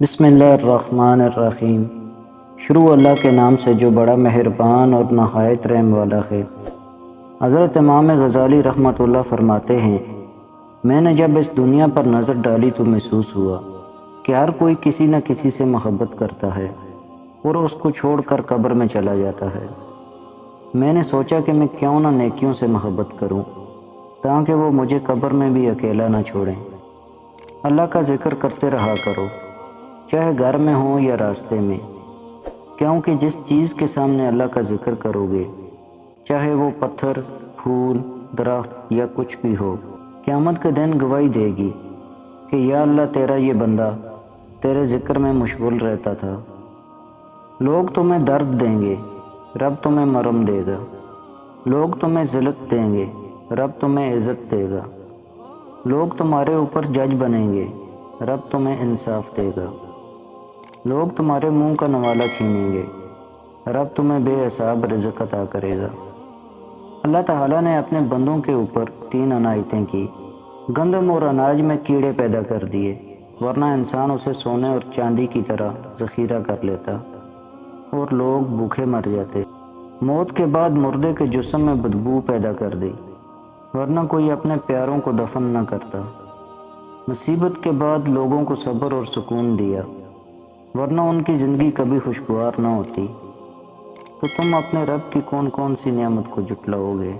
بسم اللہ الرحمن الرحیم۔ شروع اللہ کے نام سے جو بڑا مہربان اور نہایت رحم والا ہے۔ حضرت امام غزالی رحمۃ اللہ فرماتے ہیں، میں نے جب اس دنیا پر نظر ڈالی تو محسوس ہوا کہ ہر کوئی کسی نہ کسی سے محبت کرتا ہے اور اس کو چھوڑ کر قبر میں چلا جاتا ہے۔ میں نے سوچا کہ میں کیوں نہ نیکیوں سے محبت کروں تاکہ وہ مجھے قبر میں بھی اکیلا نہ چھوڑیں۔ اللہ کا ذکر کرتے رہا کرو، چاہے گھر میں ہو یا راستے میں، کیونکہ جس چیز کے سامنے اللہ کا ذکر کرو گے، چاہے وہ پتھر، پھول، درخت یا کچھ بھی ہو، قیامت کے دن گواہی دے گی کہ یا اللہ تیرا یہ بندہ تیرے ذکر میں مشغول رہتا تھا۔ لوگ تمہیں درد دیں گے، رب تمہیں مرہم دے گا۔ لوگ تمہیں ذلت دیں گے، رب تمہیں عزت دے گا۔ لوگ تمہارے اوپر جج بنیں گے، رب تمہیں انصاف دے گا۔ لوگ تمہارے منہ کا نوالہ چھینیں گے، رب تمہیں بے حساب رزق عطا کرے گا۔ اللہ تعالیٰ نے اپنے بندوں کے اوپر 3 عنایتیں کی۔ گندم اور اناج میں کیڑے پیدا کر دیے، ورنہ انسان اسے سونے اور چاندی کی طرح ذخیرہ کر لیتا اور لوگ بھوکے مر جاتے۔ موت کے بعد مردے کے جسم میں بدبو پیدا کر دی، ورنہ کوئی اپنے پیاروں کو دفن نہ کرتا۔ مصیبت کے بعد لوگوں کو صبر اور سکون دیا، ورنہ ان کی زندگی کبھی خوشگوار نہ ہوتی۔ تو تم اپنے رب کی کون کون سی نعمت کو جھٹلاؤ گے؟